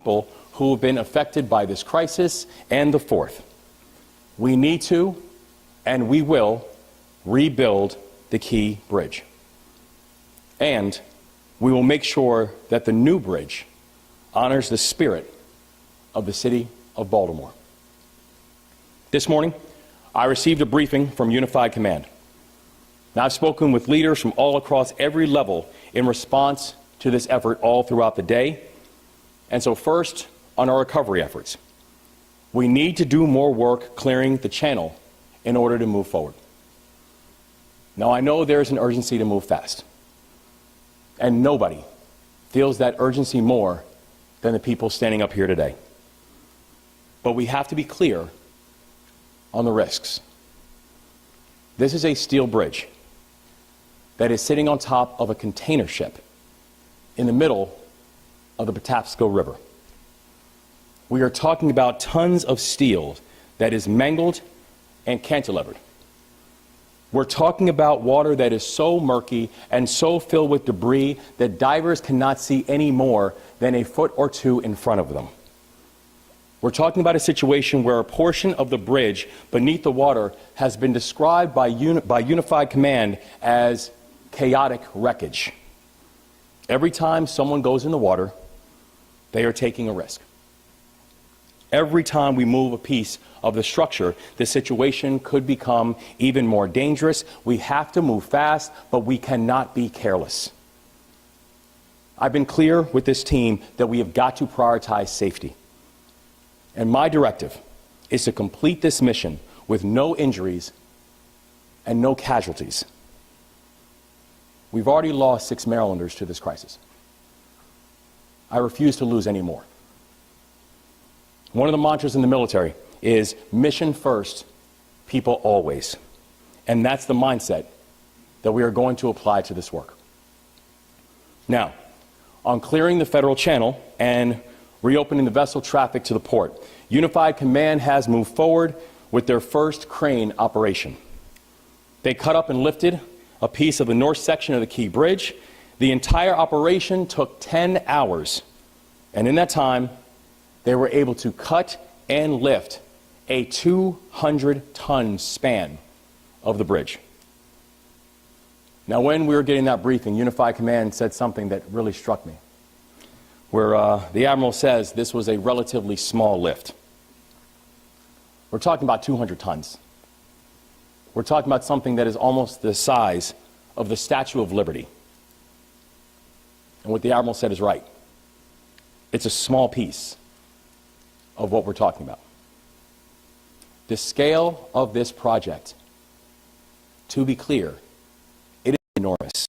people who have been affected by this crisis. And the fourth, we need to, and we will, rebuild the Key Bridge. And we will make sure that the new bridge honors the spirit of the city of Baltimore. This morning, I received a briefing from Unified Command. Now, I've spoken with leaders from all across every level in response to this effort all throughout the day. And so first, on our recovery efforts, we need to do more work clearing the channel in order to move forward. Now, I know there's an urgency to move fast, and nobody feels that urgency more than the people standing up here today. But we have to be clear on the risks. This is a steel bridge that is sitting on top of a container ship in the middle of the Patapsco River. We are talking about tons of steel that is mangled and cantilevered. We're talking about water that is so murky and so filled with debris that divers cannot see any more than a foot or two in front of them. We're talking about a situation where a portion of the bridge beneath the water has been described by Unified Command as chaotic wreckage. Every time someone goes in the water, they are taking a risk. Every time we move a piece of the structure, the situation could become even more dangerous. We have to move fast, but we cannot be careless. I've been clear with this team that we have got to prioritize safety. And my directive is to complete this mission with no injuries and no casualties. We've already lost 6 Marylanders to this crisis. I refuse to lose any more. One of the mantras in the military is mission first, people always. And that's the mindset that we are going to apply to this work. Now, on clearing the federal channel and reopening the vessel traffic to the port, Unified Command has moved forward with their first crane operation. They cut up and lifted a piece of the north section of the Key Bridge. The entire operation took 10 hours. And in that time, they were able to cut and lift a 200-ton span of the bridge. Now, when we were getting that briefing, Unified Command said something that really struck me, where the Admiral says this was a relatively small lift. We're talking about 200 tons. We're talking about something that is almost the size of the Statue of Liberty. And what the Admiral said is right. It's a small piece of what we're talking about. The scale of this project, to be clear, it is enormous.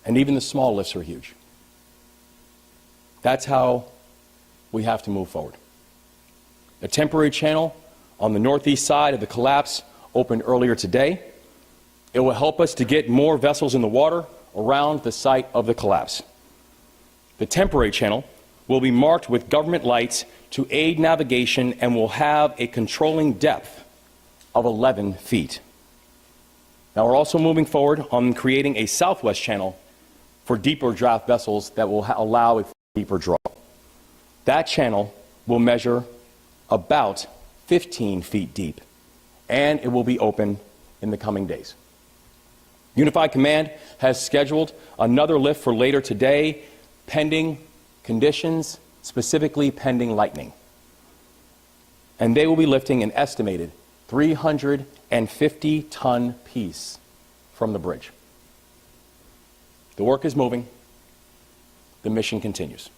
And even the small lifts are huge. That's how we have to move forward. A temporary channel on the northeast side of the collapse opened earlier today. It will help us to get more vessels in the water around the site of the collapse. The temporary channel will be marked with government lights to aid navigation and will have a controlling depth of 11 feet. Now, we're also moving forward on creating a southwest channel for deeper draft vessels that will allow a deeper draw. That channel will measure about 15 feet deep, and it will be open in the coming days. Unified Command has scheduled another lift for later today, pending conditions, specifically pending lightning. And they will be lifting an estimated 350-ton piece from the bridge. The work is moving. The mission continues.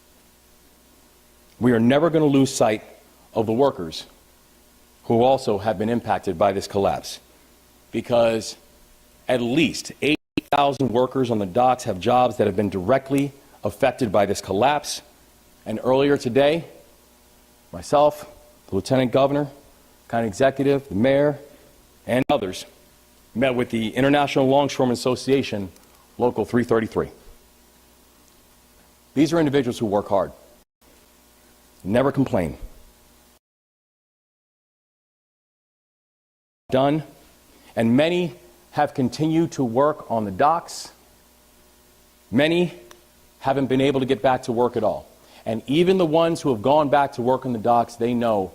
We are never going to lose sight of the workers who also have been impacted by this collapse, because at least 8,000 workers on the docks have jobs that have been directly affected by this collapse. And earlier today, myself, the Lieutenant Governor, County Executive, the Mayor, and others met with the International Longshoremen Association, Local 333. These are individuals who work hard, never complain. Done, and many have continued to work on the docks. Many haven't been able to get back to work at all. And even the ones who have gone back to work on the docks, they know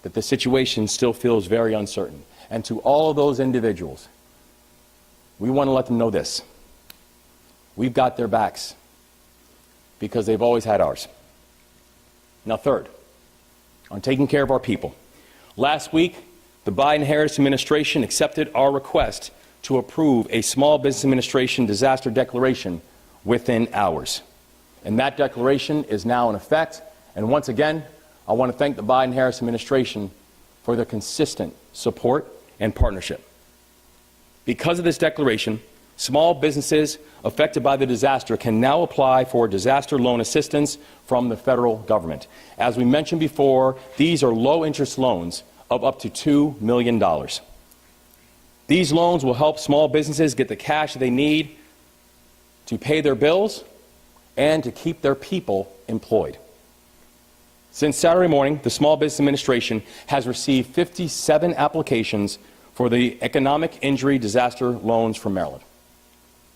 that the situation still feels very uncertain. And to all of those individuals, we want to let them know this. We've got their backs because they've always had ours. Now, third, on taking care of our people. Last week, the Biden-Harris administration accepted our request to approve a Small Business Administration disaster declaration within hours. And that declaration is now in effect. And once again, I want to thank the Biden-Harris administration for their consistent support and partnership. Because of this declaration, small businesses affected by the disaster can now apply for disaster loan assistance from the federal government. As we mentioned before, these are low-interest loans of up to $2 million. These loans will help small businesses get the cash they need to pay their bills and to keep their people employed. Since Saturday morning, the Small Business Administration has received 57 applications for the economic injury disaster loans from Maryland.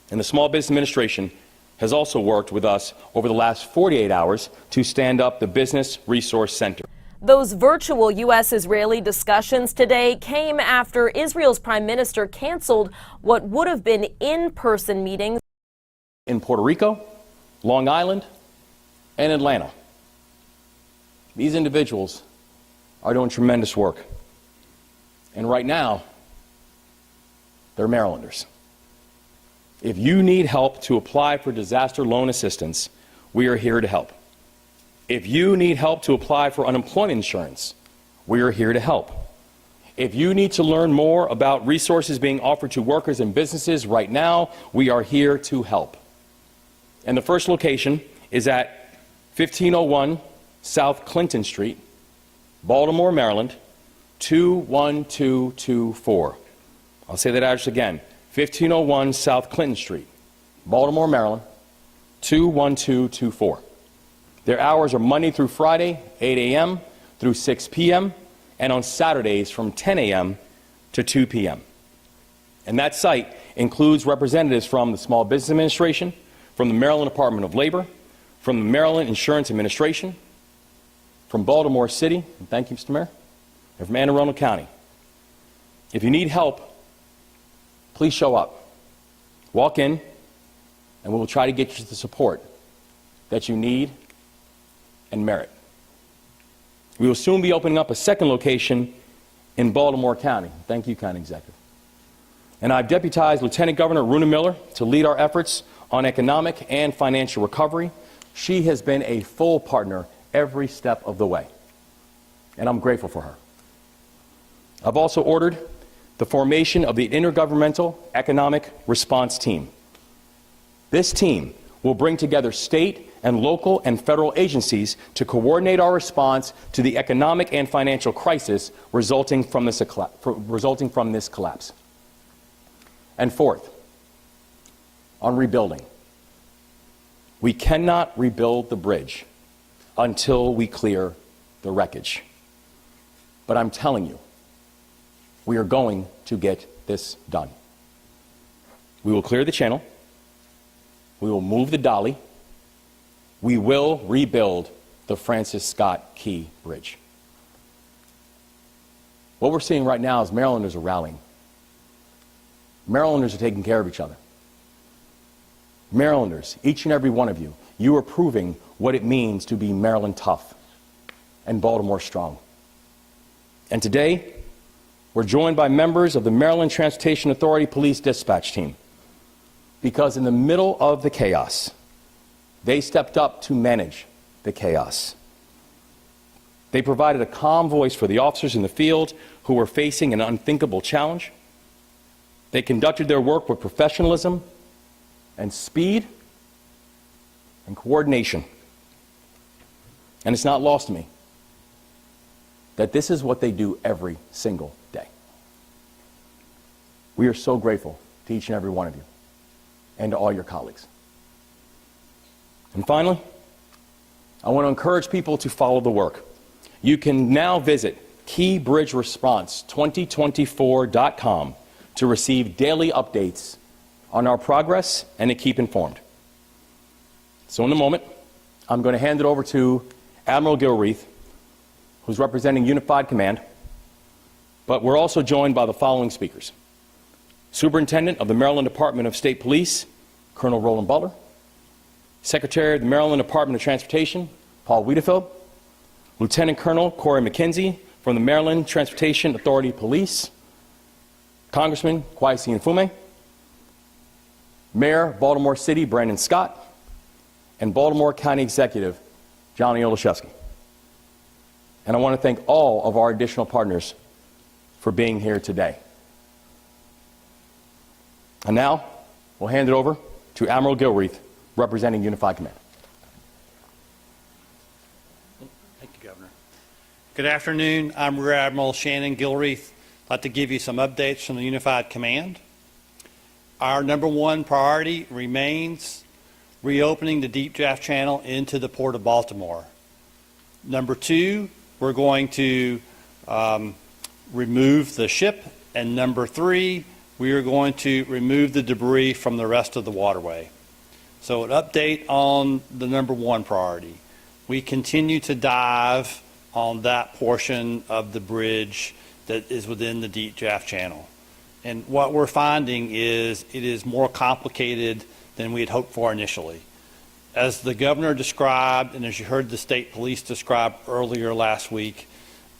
And the Small Business Administration has also worked with us over the last 48 hours to stand up the Business Resource Center. Those virtual U.S.-Israeli discussions today came after Israel's prime minister canceled what would have been in-person meetings in Puerto Rico, Long Island, and Atlanta. These individuals are doing tremendous work. And right now, they're Marylanders. If you need help to apply for disaster loan assistance, we are here to help. If you need help to apply for unemployment insurance, we are here to help. If you need to learn more about resources being offered to workers and businesses right now, we are here to help. And the first location is at 1501 South Clinton Street, Baltimore, Maryland, 21224. I'll say that address again, 1501 South Clinton Street, Baltimore, Maryland, 21224. Their hours are Monday through Friday, 8 a.m. through 6 p.m., and on Saturdays from 10 a.m. to 2 p.m. And that site includes representatives from the Small Business Administration, from the Maryland Department of Labor, from the Maryland Insurance Administration, from Baltimore City, and thank you, Mr. Mayor, and from Anne Arundel County. If you need help, please show up. Walk in, and we will try to get you the support that you need and merit. We will soon be opening up a second location in Baltimore County. Thank you, County Executive. And I've deputized Lieutenant Governor Runa Miller to lead our efforts on economic and financial recovery. She has been a full partner every step of the way, and I'm grateful for her. I've also ordered the formation of the Intergovernmental Economic Response Team. This team will bring together state and local and federal agencies to coordinate our response to the economic and financial crisis resulting from this collapse. And fourth, on rebuilding. We cannot rebuild the bridge until we clear the wreckage. But I'm telling you, we are going to get this done. We will clear the channel. We will move the dolly. We will rebuild the Francis Scott Key Bridge. What we're seeing right now is Marylanders are rallying. Marylanders are taking care of each other. Marylanders, each and every one of you, you are proving what it means to be Maryland tough and Baltimore strong. And today, we're joined by members of the Maryland Transportation Authority Police Dispatch Team, because in the middle of the chaos, they stepped up to manage the chaos. They provided a calm voice for the officers in the field who were facing an unthinkable challenge. They conducted their work with professionalism and speed and coordination. And it's not lost to me that this is what they do every single day. We are so grateful to each and every one of you and to all your colleagues. And finally, I want to encourage people to follow the work. You can now visit keybridgeresponse2024.com to receive daily updates on our progress and to keep informed. So in a moment, I'm going to hand it over to Admiral Gilreath, who's representing Unified Command, but we're also joined by the following speakers: Superintendent of the Maryland Department of State Police, Colonel Roland Butler; Secretary of the Maryland Department of Transportation, Paul Wiedefeld; Lieutenant Colonel Corey McKenzie from the Maryland Transportation Authority Police; Congressman Kwesi Mfume; Mayor Baltimore City Brandon Scott; and Baltimore County Executive Johnny Olszewski. And I want to thank all of our additional partners for being here today. And now, we'll hand it over to Admiral Gilreath, representing Unified Command. Thank you, Governor. Good afternoon. I'm Rear Admiral Shannon Gilreath. I'd like to give you some updates from the Unified Command. Our number one priority remains reopening the Deep Draft Channel into the Port of Baltimore. Number two, we're going to remove the ship. And number three, we are going to remove the debris from the rest of the waterway. So an update on the number one priority. We continue to dive on that portion of the bridge that is within the Deep Draft Channel. And what we're finding is it is more complicated than we had hoped for initially. As the governor described, and as you heard the state police describe earlier last week,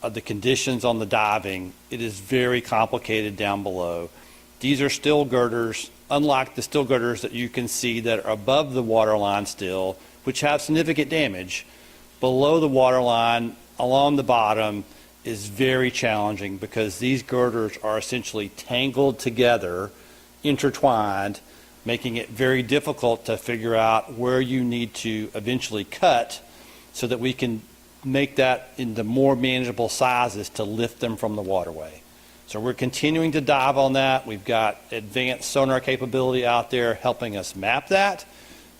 the conditions on the diving, it is very complicated down below. These are still girders, unlike the still girders that you can see that are above the waterline still, which have significant damage. Below the waterline, along the bottom, is very challenging because these girders are essentially tangled together, intertwined, making it very difficult to figure out where you need to eventually cut so that we can make that into more manageable sizes to lift them from the waterway. So we're continuing to dive on that. We've got advanced sonar capability out there helping us map that,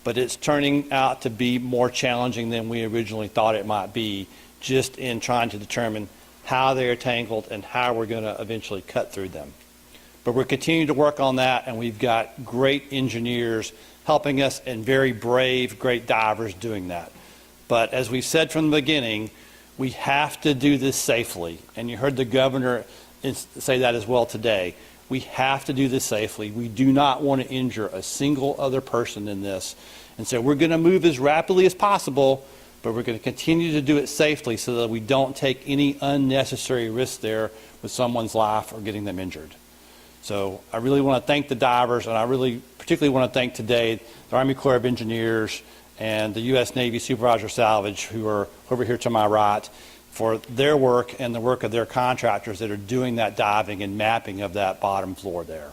but it's turning out to be more challenging than we originally thought it might be, just in trying to determine how they are tangled and how we're going to eventually cut through them. But we're continuing to work on that, and we've got great engineers helping us and very brave, great divers doing that. But as we've said from the beginning, we have to do this safely. And you heard the governor say that as well today. We have to do this safely. We do not want to injure a single other person in this. And so we're going to move as rapidly as possible, but we're going to continue to do it safely so that we don't take any unnecessary risks there with someone's life or getting them injured. So I really want to thank the divers, and I really particularly want to thank today the Army Corps of Engineers and the U.S. Navy Supervisor Salvage, who are over here to my right, for their work and the work of their contractors that are doing that diving and mapping of that bottom floor there.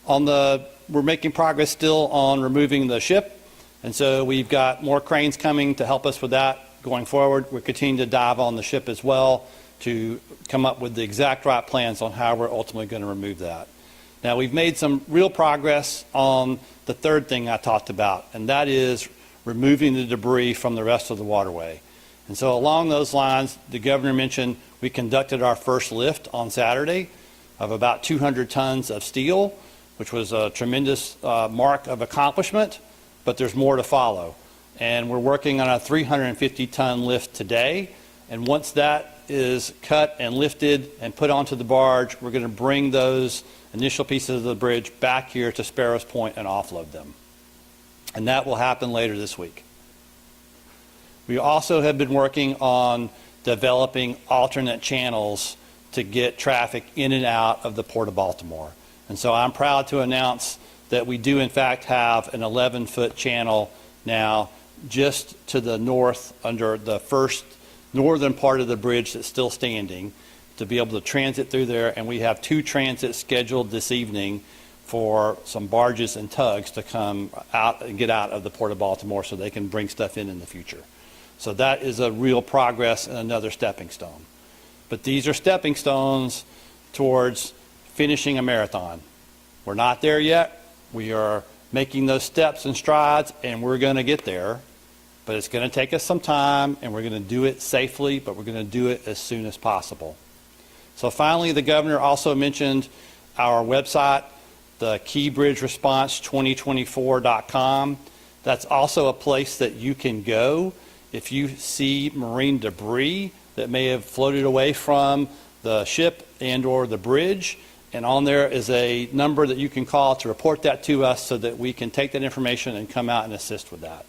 We're making progress still on removing the ship, and so we've got more cranes coming to help us with that going forward. We're continuing to dive on the ship as well to come up with the exact right plans on how we're ultimately going to remove that. Now, we've made some real progress on the third thing I talked about, and that is removing the debris from the rest of the waterway. And so along those lines, the governor mentioned we conducted our first lift on Saturday of about 200 tons of steel, which was a tremendous mark of accomplishment, but there's more to follow. And we're working on a 350-ton lift today, and once that is cut and lifted and put onto the barge, we're going to bring those initial pieces of the bridge back here to Sparrows Point and offload them. And that will happen later this week. We also have been working on developing alternate channels to get traffic in and out of the Port of Baltimore. And so I'm proud to announce that we do in fact have an 11-foot channel now just to the north under the first northern part of the bridge that's still standing to be able to transit through there. And we have 2 transits scheduled this evening for some barges and tugs to come out and get out of the Port of Baltimore so they can bring stuff in the future. So that is a real progress and another stepping stone. But these are stepping stones towards finishing a marathon. We're not there yet. We are making those steps and strides, and we're going to get there. But it's going to take us some time, and we're going to do it safely, but we're going to do it as soon as possible. So finally, the governor also mentioned our website, the keybridgeresponse2024.com. That's also a place that you can go if you see marine debris that may have floated away from the ship and or the bridge. And on there is a number that you can call to report that to us so that we can take that information and come out and assist with that.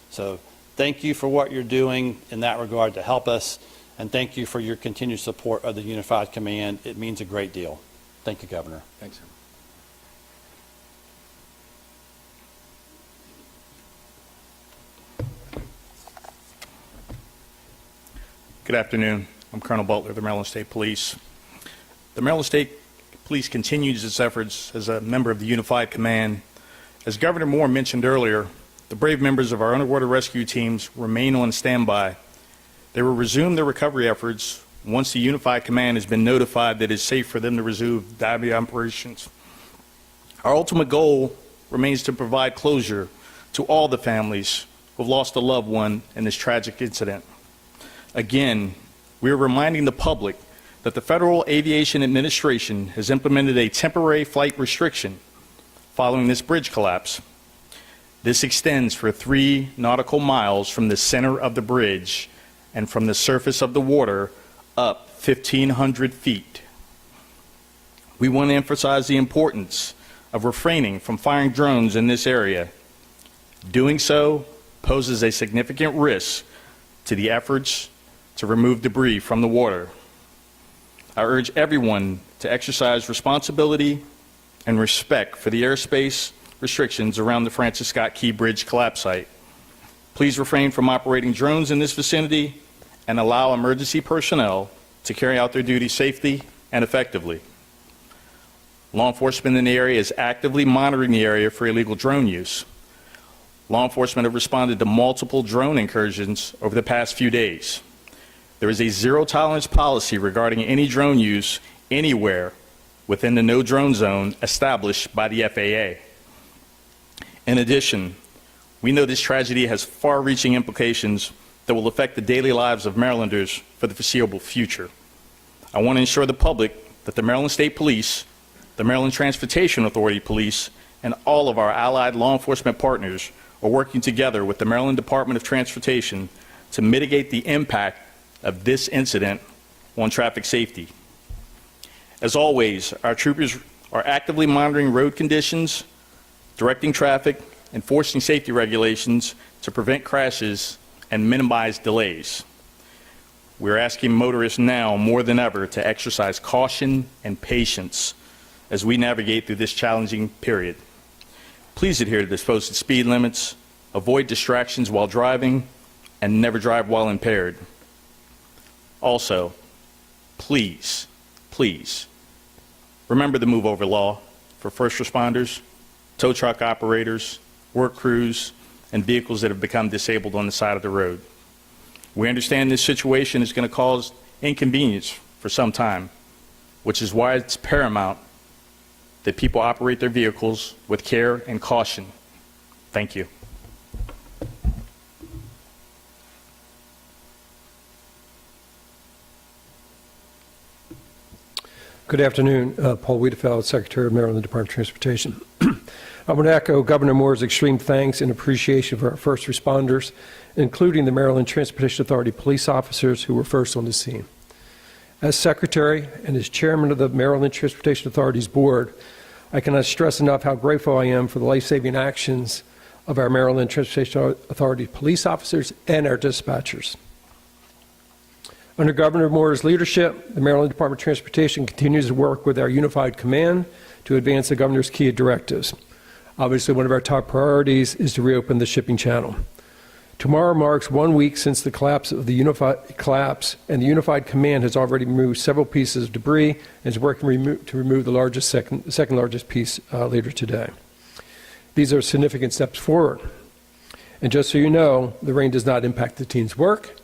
So thank you for what you're doing in that regard to help us, and thank you for your continued support of the Unified Command. It means a great deal. Thank you, Governor. Thanks. Good afternoon. I'm Colonel Butler of the Maryland State Police. The Maryland State Police continues its efforts as a member of the Unified Command. As Governor Moore mentioned earlier, the brave members of our underwater rescue teams remain on standby. They will resume their recovery efforts once the Unified Command has been notified that it's safe for them to resume diving operations. Our ultimate goal remains to provide closure to all the families who have lost a loved one in this tragic incident. Again, we are reminding the public that the Federal Aviation Administration has implemented a temporary flight restriction following this bridge collapse. This extends for 3 nautical miles from the center of the bridge and from the surface of the water up 1,500 feet. We want to emphasize the importance of refraining from firing drones in this area. Doing so poses a significant risk to the efforts to remove debris from the water. I urge everyone to exercise responsibility and respect for the airspace restrictions around the Francis Scott Key Bridge collapse site. Please refrain from operating drones in this vicinity and allow emergency personnel to carry out their duties safely and effectively. Law enforcement in the area is actively monitoring the area for illegal drone use. Law enforcement have responded to multiple drone incursions over the past few days. There is a zero-tolerance policy regarding any drone use anywhere within the no-drone zone established by the FAA. In addition, we know this tragedy has far-reaching implications that will affect the daily lives of Marylanders for the foreseeable future. I want to ensure the public that the Maryland State Police, the Maryland Transportation Authority Police, and all of our allied law enforcement partners are working together with the Maryland Department of Transportation to mitigate the impact of this incident on traffic safety. As always, our troopers are actively monitoring road conditions, directing traffic, enforcing safety regulations to prevent crashes and minimize delays. We're asking motorists now more than ever to exercise caution and patience as we navigate through this challenging period. Please adhere to the posted speed limits, avoid distractions while driving, and never drive while impaired. Also, please, remember the move over law for first responders, tow truck operators, work crews, and vehicles that have become disabled on the side of the road. We understand this situation is going to cause inconvenience for some time, which is why it's paramount that people operate their vehicles with care and caution. Thank you. Good afternoon. Paul Wiedefeld, Secretary of Maryland Department of Transportation. I want to echo Governor Moore's extreme thanks and appreciation for our first responders, including the Maryland Transportation Authority police officers who were first on the scene. As Secretary and as Chairman of the Maryland Transportation Authority's Board, I cannot stress enough how grateful I am for the life-saving actions of our Maryland Transportation Authority police officers and our dispatchers. Under Governor Moore's leadership, the Maryland Department of Transportation continues to work with our Unified Command to advance the Governor's key directives. Obviously, one of our top priorities is to reopen the shipping channel. Tomorrow marks 1 week since the collapse, and the Unified Command has already removed several pieces of debris and is working to remove the second largest piece later today. These are significant steps forward. And just so you know, the rain does not impact the team's work.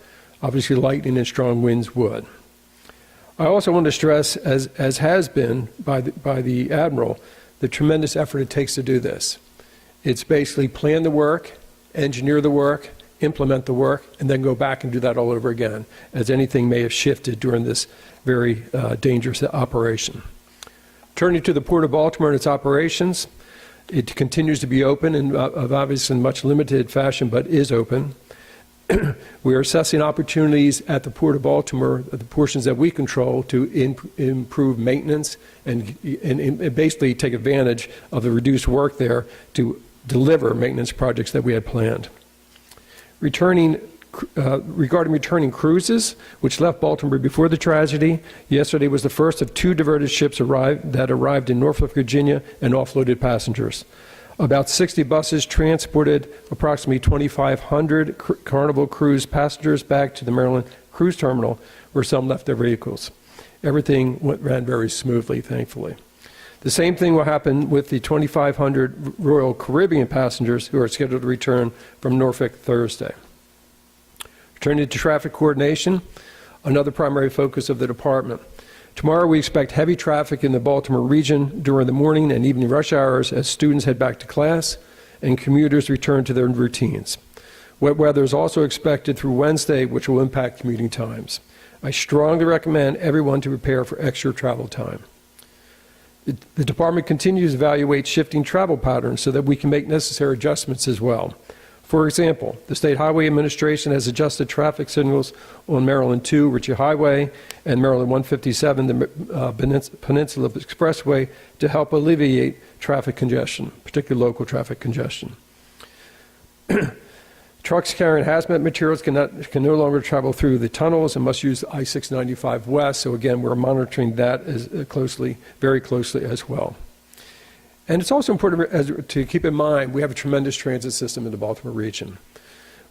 Obviously, lightning and strong winds would. I also want to stress, as has been by the Admiral, the tremendous effort it takes to do this. It's basically plan the work, engineer the work, implement the work, and then go back and do that all over again, as anything may have shifted during this very dangerous operation. Turning to the Port of Baltimore and its operations, It continues to be open and obviously in much limited fashion, but is open. We are assessing opportunities at the Port of Baltimore, the portions that we control, to improve maintenance and basically take advantage of the reduced work there to deliver maintenance projects that we had planned. Regarding returning cruises, which left Baltimore before the tragedy, yesterday was the first of 2 diverted ships that arrived in Norfolk, Virginia, and offloaded passengers. About 60 buses transported approximately 2,500 Carnival Cruise passengers back to the Maryland Cruise Terminal, where some left their vehicles. Everything ran very smoothly, thankfully. The same thing will happen with the 2,500 Royal Caribbean passengers who are scheduled to return from Norfolk Thursday. Turning to traffic coordination, another primary focus of the department. Tomorrow we expect heavy traffic in the Baltimore region during the morning and evening rush hours as students head back to class and commuters return to their routines. Wet weather is also expected through Wednesday, which will impact commuting times. I strongly recommend everyone to prepare for extra travel time. The department continues to evaluate shifting travel patterns so that we can make necessary adjustments as well. For example, the State Highway Administration has adjusted traffic signals on Maryland 2, Ritchie Highway, and Maryland 157, the Peninsula Expressway, to help alleviate traffic congestion, particularly local traffic congestion. Trucks carrying hazmat materials can no longer travel through the tunnels and must use I-695 West. So again, we're monitoring that very closely as well. And it's also important to keep in mind, we have a tremendous transit system in the Baltimore region.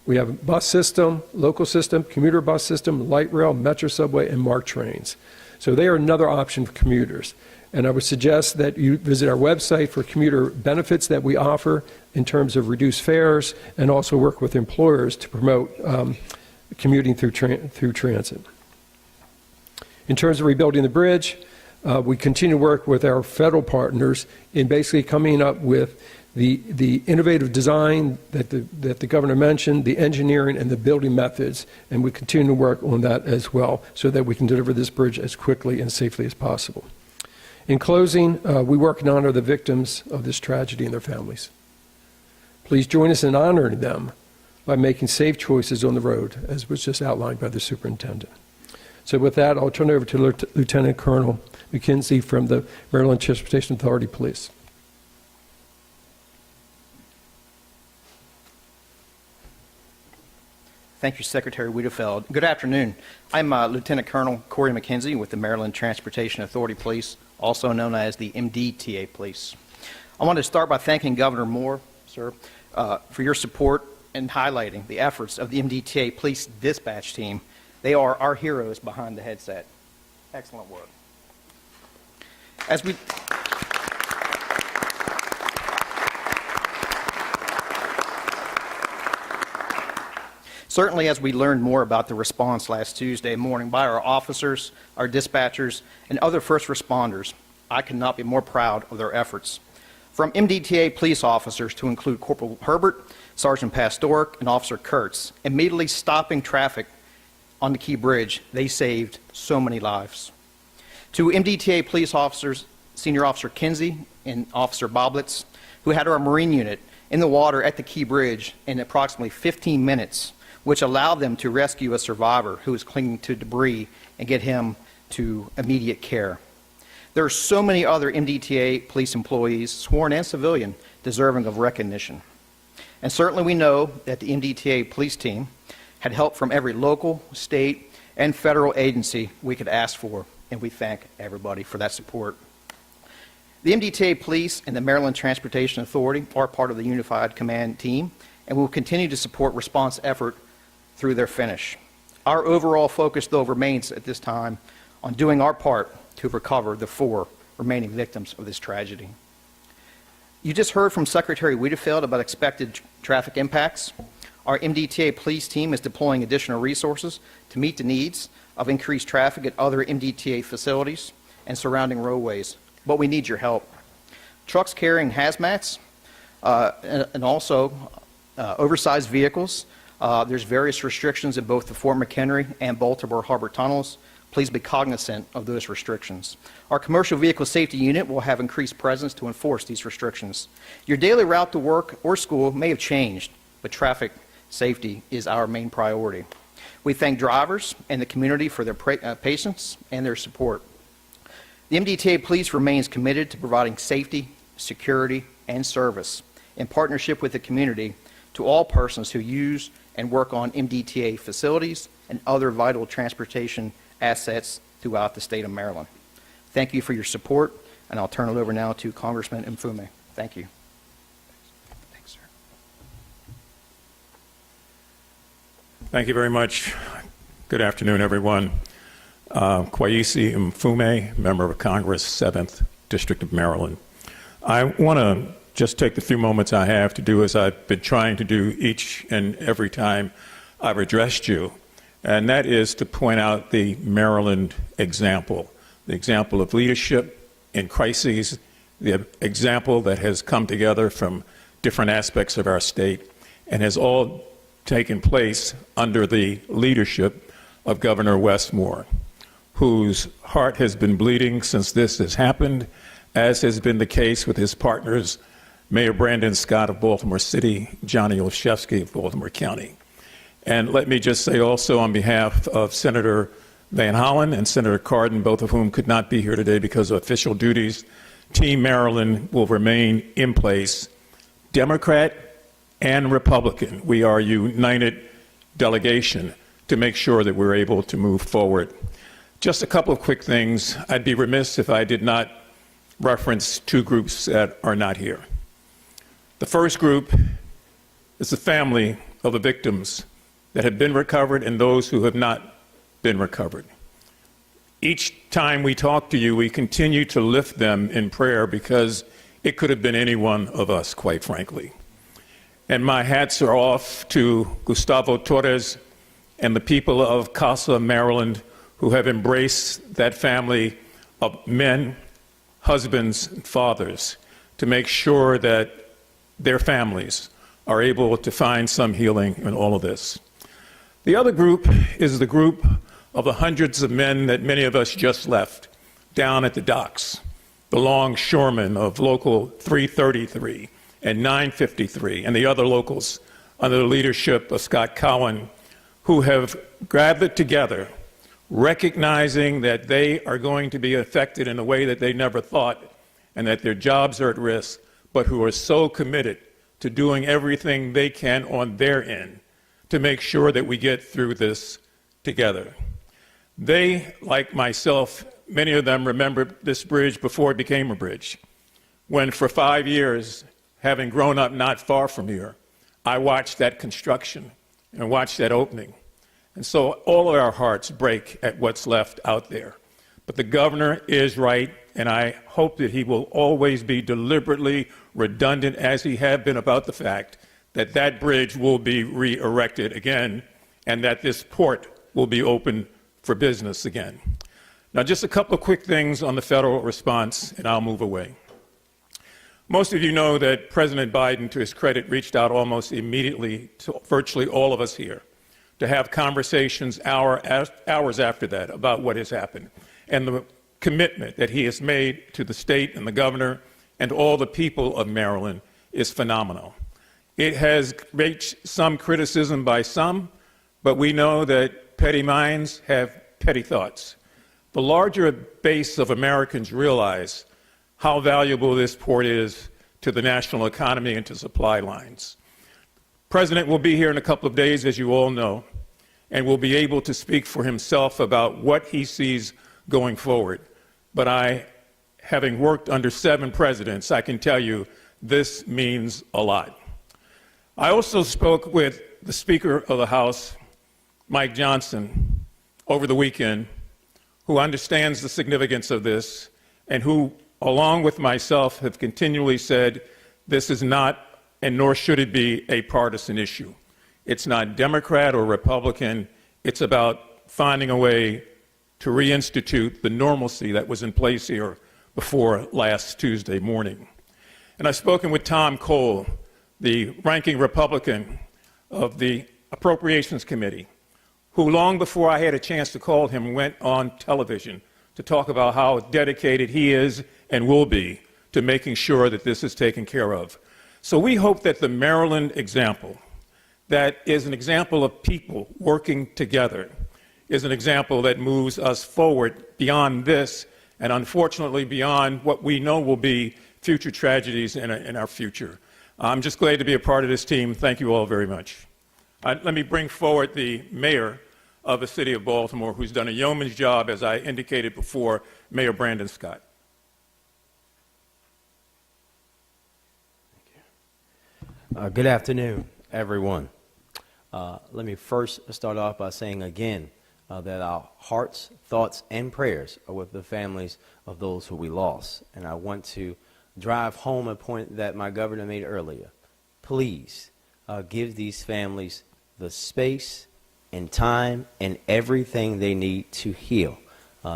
We have a bus system, local system, commuter bus system, light rail, metro subway, and MARC trains. So they are another option for commuters. And I would suggest that you visit our website for commuter benefits that we offer in terms of reduced fares, and also work with employers to promote commuting through transit. In terms of rebuilding the bridge, we continue to work with our federal partners in basically coming up with the innovative design that the governor mentioned, the engineering and the building methods, and we continue to work on that as well so that we can deliver this bridge as quickly and safely as possible. In closing, we work and honor the victims of this tragedy and their families. Please join us in honoring them by making safe choices on the road, as was just outlined by the superintendent. So with that, I'll turn it over to Lieutenant Colonel McKenzie from the Maryland Transportation Authority Police. Thank you, Secretary Wiedefeld. Good afternoon. I'm Lieutenant Colonel Corey McKenzie with the Maryland Transportation Authority Police, also known as the MDTA Police. I want to start by thanking Governor Moore, sir, for your support and highlighting the efforts of the MDTA Police Dispatch Team. They are our heroes behind the headset. Excellent work. Certainly, as we learned more about the response last Tuesday morning by our officers, our dispatchers, and other first responders, I could not be more proud of their efforts. From MDTA police officers to include Corporal Herbert, Sergeant Pastoric, and Officer Kurtz, immediately stopping traffic on the Key Bridge, they saved so many lives. To MDTA police officers, Senior Officer Kinsey and Officer Boblitz, who had our Marine unit in the water at the Key Bridge in approximately 15 minutes, which allowed them to rescue a survivor who was clinging to debris and get him to immediate care. There are so many other MDTA police employees, sworn and civilian, deserving of recognition. And certainly we know that the MDTA police team had help from every local, state, and federal agency we could ask for, and we thank everybody for that support. The MDTA Police and the Maryland Transportation Authority are part of the Unified Command Team, and will continue to support response effort through their finish. Our overall focus, though, remains at this time on doing our part to recover the 4 remaining victims of this tragedy. You just heard from Secretary Wiedefeld about expected traffic impacts. Our MDTA police team is deploying additional resources to meet the needs of increased traffic at other MDTA facilities and surrounding roadways, but we need your help. Trucks carrying hazmats and also oversized vehicles. There's various restrictions in both the Fort McHenry and Baltimore Harbor tunnels. Please be cognizant of those restrictions. Our commercial vehicle safety unit will have increased presence to enforce these restrictions. Your daily route to work or school may have changed, but traffic safety is our main priority. We thank drivers and the community for their patience and their support. The MDTA Police remains committed to providing safety, security, and service in partnership with the community to all persons who use and work on MDTA facilities and other vital transportation assets throughout the state of Maryland. Thank you for your support, and I'll turn it over now to Congressman Mfume. Thank you. Thanks, sir. Thank you very much. Good afternoon, everyone. Kwesi Mfume, Member of Congress, 7th District of Maryland. I want to just take the few moments I have to do as I've been trying to do each and every time I've addressed you, and that is to point out the Maryland example, the example of leadership in crises, the example that has come together from different aspects of our state and has all taken place under the leadership of Governor Wes Moore, whose heart has been bleeding since this has happened, as has been the case with his partners, Mayor Brandon Scott of Baltimore City, Johnny Olszewski of Baltimore County. And let me just say also on behalf of Senator Van Hollen and Senator Cardin, both of whom could not be here today because of official duties, Team Maryland will remain in place, Democrat and Republican. We are a united delegation to make sure that we're able to move forward. Just a couple of quick things. I'd be remiss if I did not reference two groups that are not here. The first group is the family of the victims that have been recovered and those who have not been recovered. Each time we talk to you, we continue to lift them in prayer because it could have been any one of us, quite frankly. And my hats are off to Gustavo Torres and the people of Casa, Maryland, who have embraced that family of men, husbands, and fathers to make sure that their families are able to find some healing in all of this. The other group is the group of the hundreds of men that many of us just left down at the docks, the longshoremen of Local 333 and 953 and the other locals under the leadership of Scott Cowan, who have gathered together, recognizing that they are going to be affected in a way that they never thought and that their jobs are at risk, but who are so committed to doing everything they can on their end to make sure that we get through this together. They, like myself, many of them remember this bridge before it became a bridge, when for 5 years, having grown up not far from here, I watched that construction and watched that opening. And so all of our hearts break at what's left out there. But the governor is right, and I hope that he will always be deliberately redundant, as he has been, about the fact that that bridge will be re-erected again and that this port will be open for business again. Now, just a couple of quick things on the federal response, and I'll move away. Most of you know that President Biden, to his credit, reached out almost immediately to virtually all of us here to have conversations hours after that about what has happened. And the commitment that he has made to the state and the governor and all the people of Maryland is phenomenal. It has reached some criticism by some, but we know that petty minds have petty thoughts. The larger base of Americans realize how valuable this port is to the national economy and to supply lines. The President will be here in a couple of days, as you all know, and will be able to speak for himself about what he sees going forward. But I, having worked under 7 presidents, I can tell you this means a lot. I also spoke with the Speaker of the House, Mike Johnson, over the weekend, who understands the significance of this and who, along with myself, have continually said this is not, and nor should it be, a partisan issue. It's not Democrat or Republican. It's about finding a way to reinstitute the normalcy that was in place here before last Tuesday morning. And I've spoken with Tom Cole, the ranking Republican of the Appropriations Committee, who long before I had a chance to call him went on television to talk about how dedicated he is and will be to making sure that this is taken care of. So we hope that the Maryland example, that is an example of people working together, is an example that moves us forward beyond this and unfortunately beyond what we know will be future tragedies in our future. I'm just glad to be a part of this team. Thank you all very much. Let me bring forward the mayor of the city of Baltimore, who's done a yeoman's job, as I indicated before, Mayor Brandon Scott. Good afternoon, everyone. Let me first start off by saying again that our hearts, thoughts, and prayers are with the families of those who we lost. And I want to drive home a point that my governor made earlier. Please give these families the space and time and everything they need to heal.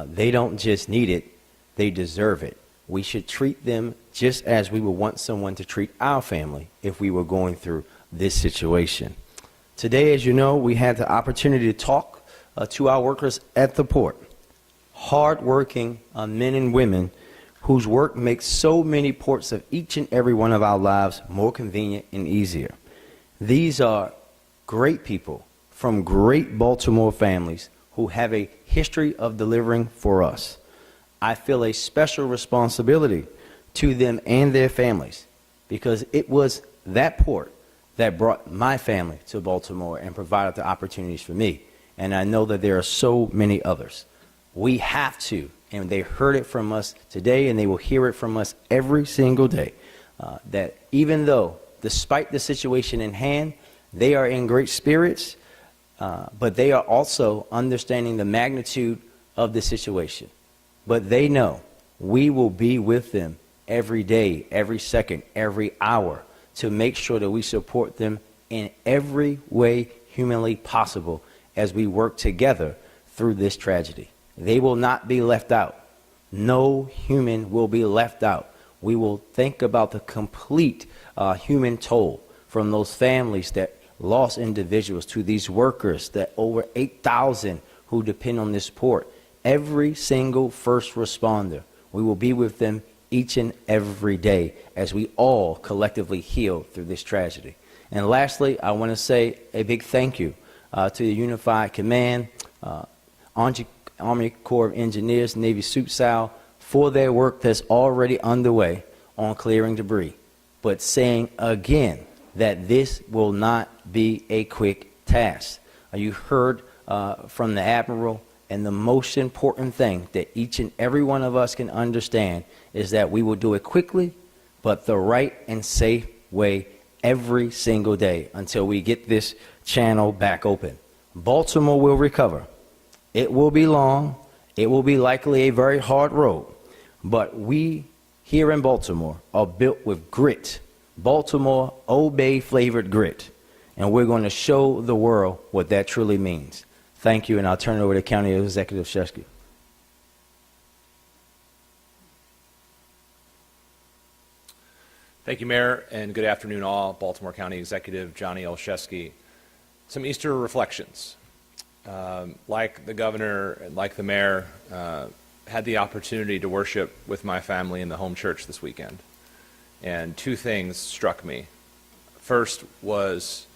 They don't just need it, they deserve it. We should treat them just as we would want someone to treat our family if we were going through this situation. Today, as you know, we had the opportunity to talk to our workers at the port. Hard-working men and women whose work makes so many ports of each and every one of our lives more convenient and easier. These are great people from great Baltimore families who have a history of delivering for us. I feel a special responsibility to them and their families because it was that port that brought my family to Baltimore and provided the opportunities for me. And I know that there are so many others. We have to, and they heard it from us today and they will hear it from us every single day, that even though, despite the situation in hand, they are in great spirits, but they are also understanding the magnitude of the situation. But they know we will be with them every day, every second, every hour to make sure that we support them in every way humanly possible as we work together through this tragedy. They will not be left out. No human will be left out. We will think about the complete human toll from those families that lost individuals to these workers, that over 8,000 who depend on this port. Every single first responder, we will be with them each and every day as we all collectively heal through this tragedy. And lastly, I want to say a big thank you to the Unified Command, Army Corps of Engineers, Navy SUPSAL, for their work that's already underway on clearing debris. But saying again that this will not be a quick task. You heard from the Admiral, and the most important thing that each and every one of us can understand is that we will do it quickly, but the right and safe way every single day until we get this channel back open. Baltimore will recover. It will be long. It will be likely a very hard road. But we here in Baltimore are built with grit. Baltimore Old Bay flavored grit. And we're going to show the world what that truly means. Thank you, and I'll turn it over to County Executive Olszewski. Thank you, Mayor, and good afternoon all. Baltimore County Executive Johnny Olszewski. Some Easter reflections. Like the governor and like the mayor, had the opportunity to worship with my family in the home church this weekend. And two things struck me. First was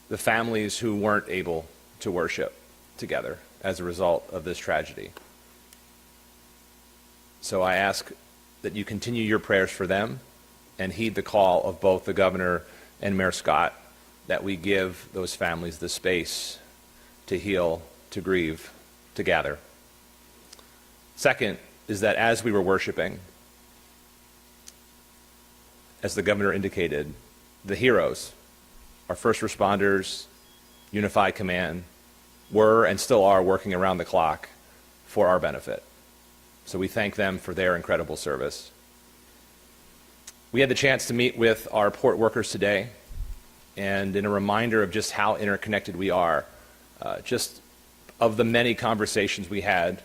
the families who weren't able to worship together as a result of this tragedy. So I ask that you continue your prayers for them and heed the call of both the governor and Mayor Scott that we give those families the space to heal, to grieve, to gather. Second is that as we were worshiping, as the governor indicated, the heroes, our first responders, Unified Command, were and still are working around the clock for our benefit. So we thank them for their incredible service. We had the chance to meet with our port workers today, and in a reminder of just how interconnected we are, just of the many conversations we had,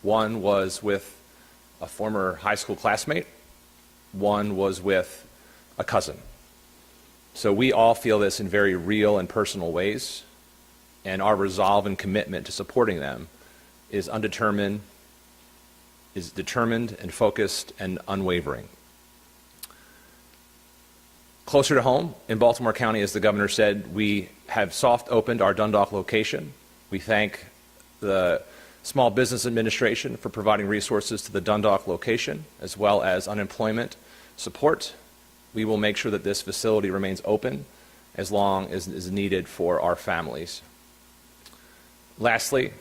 one was with a former high school classmate, one was with a cousin. So we all feel this in very real and personal ways. and our resolve and commitment to supporting them is determined and focused and unwavering. Closer to home, in Baltimore County, as the governor said, we have soft opened our Dundalk location. We thank the Small Business Administration for providing resources to the Dundalk location, as well as unemployment support. We will make sure that this facility remains open as long as is needed for our families. Lastly,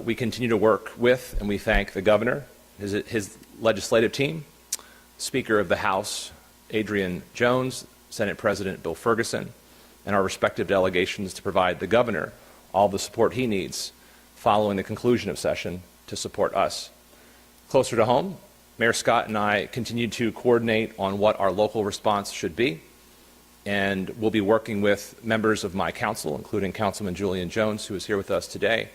we continue to work with, and we thank the governor, his legislative team, Speaker of the House, Adrian Jones, Senate President Bill Ferguson, and our respective delegations to provide the governor all the support he needs following the conclusion of session to support us. Closer to home, Mayor Scott and I continue to coordinate on what our local response should be, and we'll be working with members of my council, including Councilman Julian Jones, who is here with us today,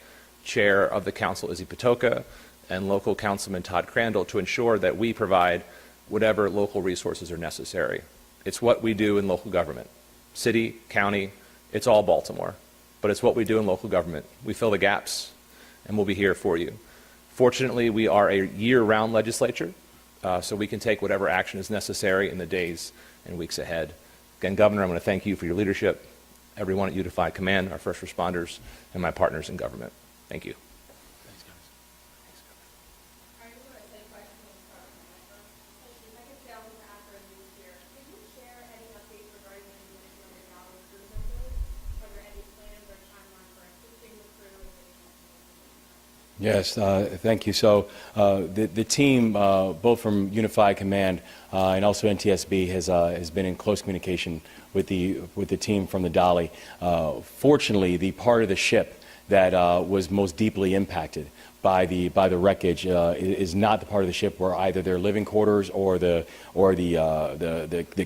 Chair of the Council Izzy Patoka, and local Councilman Todd Crandall, to ensure that we provide whatever local resources are necessary. It's what we do in local government. City, county, it's all Baltimore. But it's what we do in local government. We fill the gaps, and we'll be here for you. Fortunately, we are a year-round legislature, so we can take whatever action is necessary in the days and weeks ahead. Again, Governor, I'm going to thank you for your leadership, everyone at Unified Command, our first responders, and my partners in government. Thank you. Yes, thank you. So the team, both from Unified Command and also NTSB, has been in close communication with the team from the Dolly. Fortunately, the part of the ship that was most deeply impacted by the wreckage is not the part of the ship where either their living quarters or the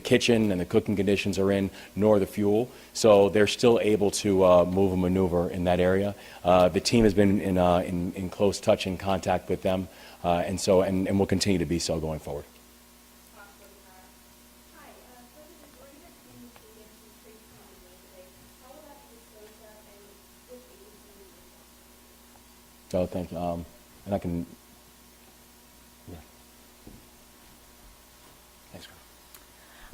kitchen and the cooking conditions are in, nor the fuel. So they're still able to move and maneuver in that area. The team has been in close touch and contact with them, and will continue to be so going forward. So thank you, and I can. Yeah. Thanks.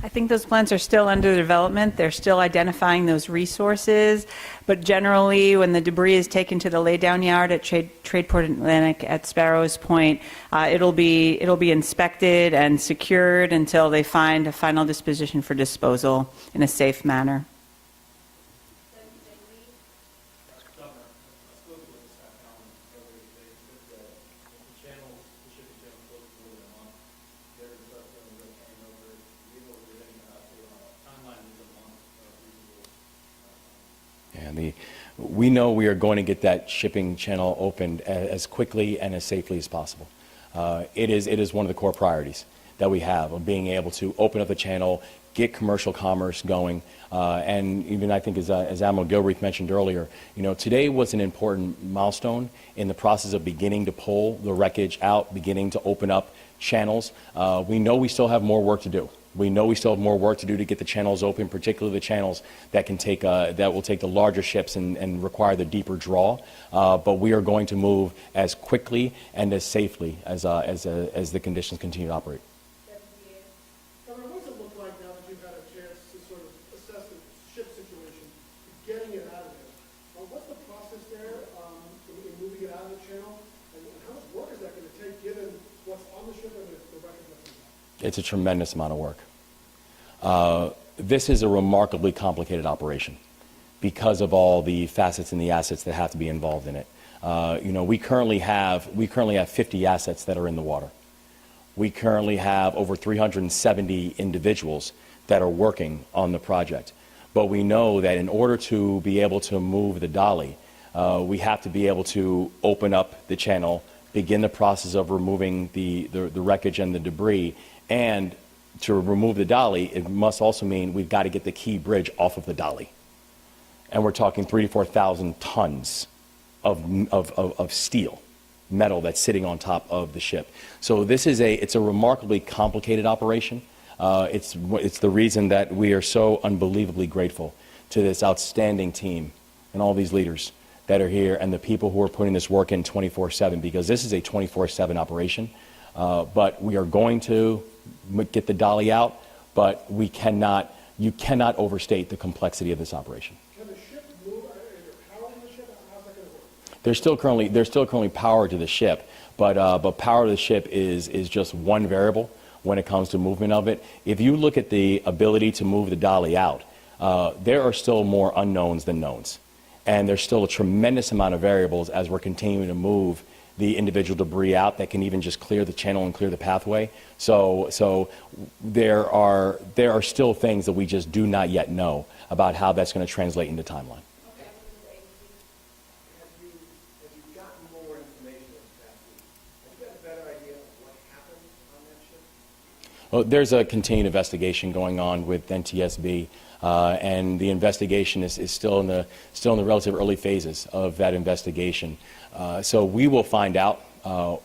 I think those plans are still under development. They're still identifying those resources, but generally, when the debris is taken to the laydown yard at Tradeport Atlantic at Sparrows Point, it'll be inspected and secured until they find a final disposition for disposal in a safe manner. And we know we are going to get that shipping channel opened as quickly and as safely as possible. It is one of the core priorities that we have, of being able to open up the channel, get commercial commerce going, and even I think as Admiral Gilreath mentioned earlier, today was an important milestone in the process of beginning to pull the wreckage out, beginning to open up channels. We know we still have more work to do. We know we still have more work to do to get the channels open, particularly the channels that can take that will take the larger ships and require the deeper draw. But we are going to move as quickly and as safely as the conditions continue to operate. Governor, what does it look like now that you've had a chance to sort of assess the ship situation, getting it out of there? What's the process there in moving it out of the channel, and how much work is that going to take, given what's on the ship and the wreckage that's in there? It's a tremendous amount of work. This is a remarkably complicated operation because of all the facets and the assets that have to be involved in it. We currently have 50 assets that are in the water. We currently have over 370 individuals that are working on the project. But we know that in order to be able to move the dolly, we have to be able to open up the channel, begin the process of removing the wreckage and the debris, and to remove the dolly, it must also mean we've got to get the key bridge off of the dolly. And we're talking 3,000 to 4,000 tons of steel, metal that's sitting on top of the ship. So it's a remarkably complicated operation. It's the reason that we are so unbelievably grateful to this outstanding team and all these leaders that are here and the people who are putting this work in 24/7, because this is a 24/7 operation. But we are going to get the dolly out, but you cannot overstate the complexity of this operation. Can the ship move? Is there power in the ship? How's that going to work? There's still currently power to the ship, but power to the ship is just one variable when it comes to movement of it. If you look at the ability to move the dolly out, there are still more unknowns than knowns. And there's still a tremendous amount of variables as we're continuing to move the individual debris out that can even just clear the channel and clear the pathway. So there are still things that we just do not yet know about how that's going to translate into timeline. Well, there's a contained investigation going on with NTSB, and the investigation is still in the relative early phases of that investigation. So we will find out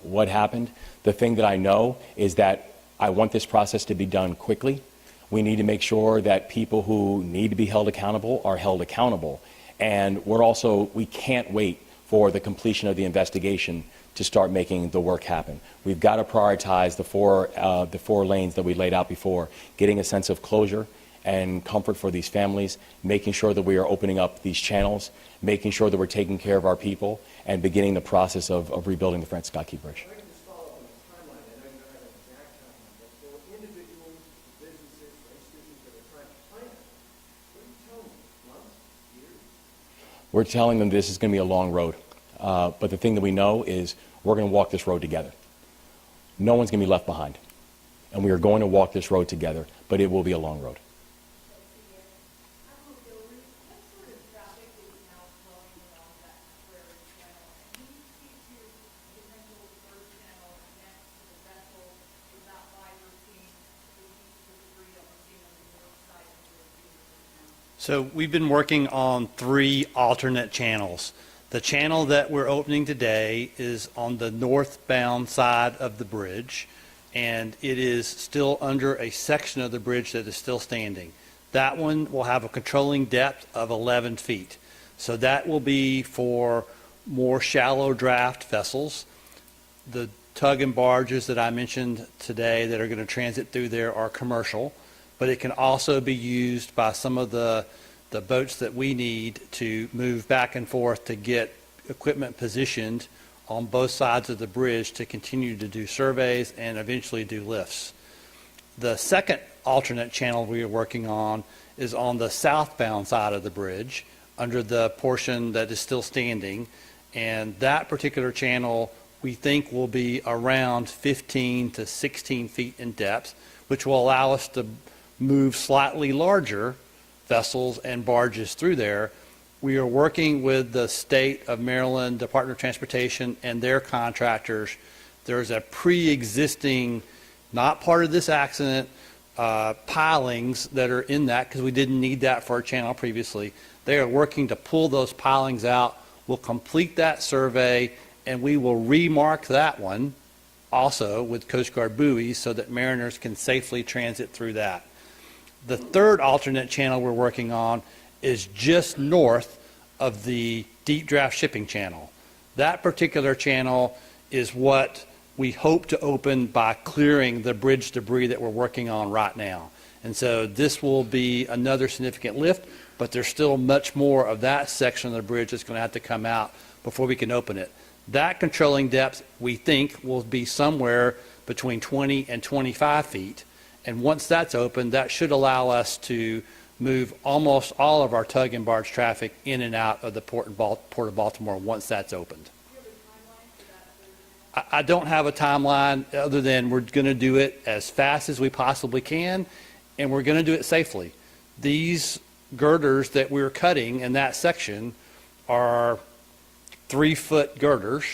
what happened. The thing that I know is that I want this process to be done quickly. We need to make sure that people who need to be held accountable are held accountable, and we can't wait for the completion of the investigation to start making the work happen. We've got to prioritize the four lanes that we laid out before, getting a sense of closure and comfort for these families, making sure that we are opening up these channels, making sure that we're taking care of our people, and beginning the process of rebuilding the Francis Scott Key Bridge. I can just follow up on the timeline. I know you don't have an exact timeline, but for individuals, businesses, for institutions that are trying to plan, what are you telling them? Months? Years? We're telling them this is going to be a long road. But the thing that we know is we're going to walk this road together. No one's going to be left behind. And we are going to walk this road together, but it will be a long road. So we've been working on 3 alternate channels. The channel that we're opening today is on the northbound side of the bridge, and it is still under a section of the bridge that is still standing. That one will have a controlling depth of 11 feet. So that will be for more shallow draft vessels. The tug and barges that I mentioned today that are going to transit through there are commercial, but it can also be used by some of the boats that we need to move back and forth to get equipment positioned on both sides of the bridge to continue to do surveys and eventually do lifts. The second alternate channel we are working on is on the southbound side of the bridge under the portion that is still standing, and that particular channel we think will be around 15 to 16 feet in depth, which will allow us to move slightly larger vessels and barges through there. We are working with the State of Maryland Department of Transportation and their contractors. There's a pre-existing, not part of this accident, pilings that are in that because we didn't need that for our channel previously. They are working to pull those pilings out. We'll complete that survey and we will remark that one also with Coast Guard buoys so that mariners can safely transit through that. The third alternate channel we're working on is just north of the deep draft shipping channel. That particular channel is what we hope to open by clearing the bridge debris that we're working on right now. And so this will be another significant lift, but there's still much more of that section of the bridge that's going to have to come out before we can open it. That controlling depth, we think, will be somewhere between 20 and 25 feet. And once that's open, that should allow us to move almost all of our tug and barge traffic in and out of the Port of Baltimore once that's opened. I don't have a timeline other than we're going to do it as fast as we possibly can, and we're going to do it safely. These girders that we're cutting in that section are 3-foot girders.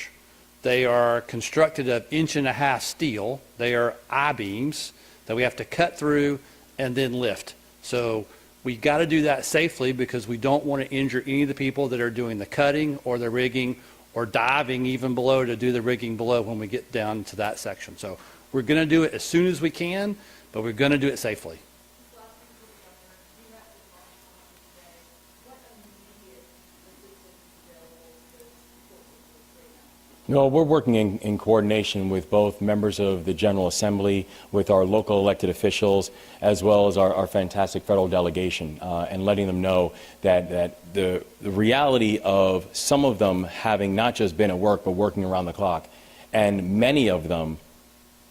They are constructed of 1.5 inch steel. They are I-beams that we have to cut through and then lift. So we got to do that safely because we don't want to injure any of the people that are doing the cutting or the rigging or diving even below to do the rigging below when we get down to that section. So we're going to do it as soon as we can, but we're going to do it safely. No, we're working in coordination with both members of the General Assembly, with our local elected officials, as well as our fantastic federal delegation, and letting them know that the reality of some of them having not just been at work, but working around the clock, and many of them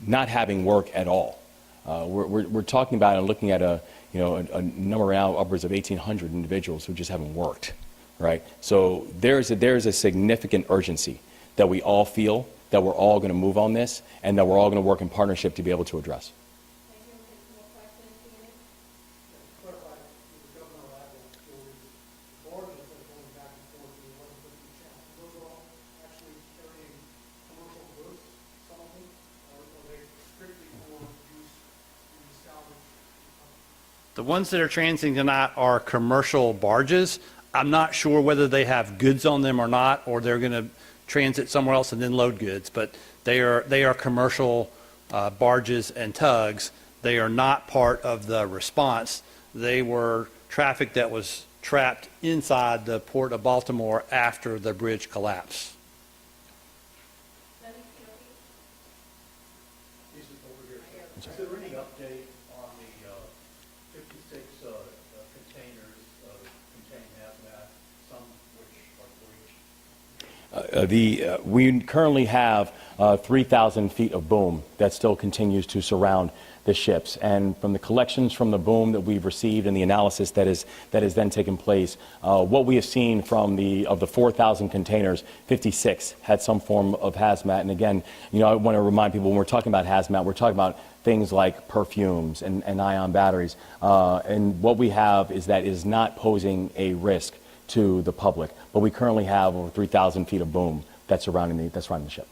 not having work at all. We're talking about and looking at a number now upwards of 1,800 individuals who just haven't worked, right? So there's a significant urgency that we all feel, that we're all going to move on this, and that we're all going to work in partnership to be able to address. Clarify, the governor barges that are going back and forth in the 1150 channel, those are all actually carrying commercial goods, some of them, or are they strictly for use in the salvage? The ones that are transiting tonight are commercial barges. I'm not sure whether they have goods on them or not, or they're going to transit somewhere else and then load goods, but they are commercial barges and tugs. They are not part of the response. They were traffic that was trapped inside the port of Baltimore after the bridge collapsed. Is there any update on the 56 containers containing hazmat, some which are breached? We currently have 3,000 feet of boom that still continues to surround the ships. And from the collections from the boom that we've received and the analysis that has then taken place, what we have seen of the 4,000 containers, 56 had some form of hazmat. And again, I want to remind people when we're talking about hazmat, we're talking about things like perfumes and ion batteries. And what we have is that is not posing a risk to the public. But we currently have over 3,000 feet of boom that's surrounding the ship.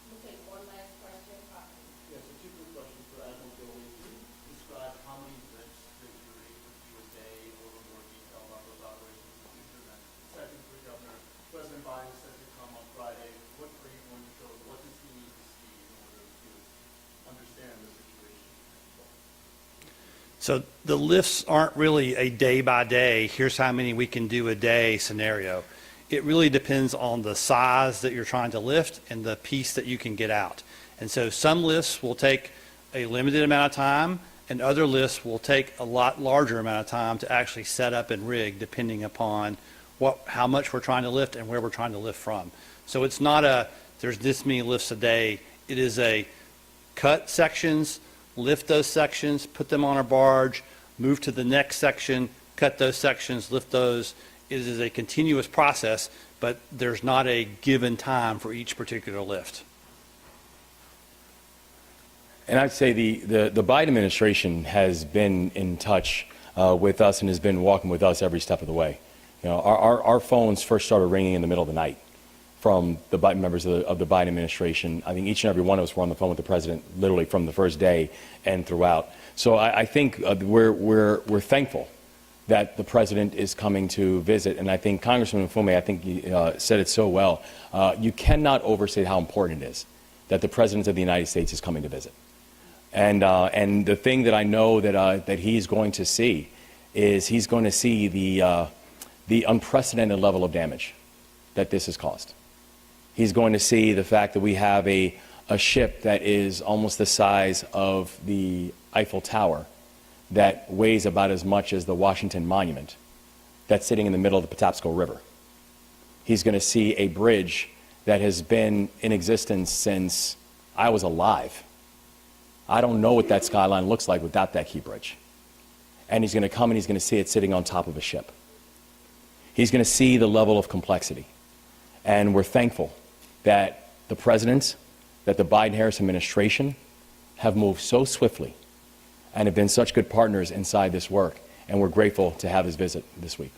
We'll take one last question. Yes, a two quick questions for Admiral Gilly. Can you describe how many lifts that you're able to do a day, or more detail about those operations in the future? And then second for the Governor, President Biden said to come on Friday. What are you going to show? What does he need to see in order to understand the situation? So the lifts aren't really a day by day, here's how many we can do a day scenario. It really depends on the size that you're trying to lift and the piece that you can get out. And so some lifts will take a limited amount of time, and other lifts will take a lot larger amount of time to actually set up and rig, depending upon how much we're trying to lift and where we're trying to lift from. So it's not there's this many lifts a day. It is a cut sections, lift those sections, put them on a barge, move to the next section, cut those sections, lift those. It is a continuous process, but there's not a given time for each particular lift. And I'd say the Biden administration has been in touch with us and has been walking with us every step of the way. Our phones first started ringing in the middle of the night from the members of the Biden administration. I think each and every one of us were on the phone with the president literally from the first day and throughout. So I think we're thankful that the president is coming to visit. And I think Congressman Mfume, I think he said it so well. You cannot overstate how important it is that the president of the United States is coming to visit. And the thing that I know that he's going to see is he's going to see the unprecedented level of damage that this has caused. He's going to see the fact that we have a ship that is almost the size of the Eiffel Tower, that weighs about as much as the Washington Monument, that's sitting in the middle of the Patapsco River. He's going to see a bridge that has been in existence since I was alive. I don't know what that skyline looks like without that key bridge. And he's going to come and he's going to see it sitting on top of a ship. He's going to see the level of complexity. And we're thankful that the president, that the Biden-Harris administration have moved so swiftly and have been such good partners inside this work. And we're grateful to have his visit this week.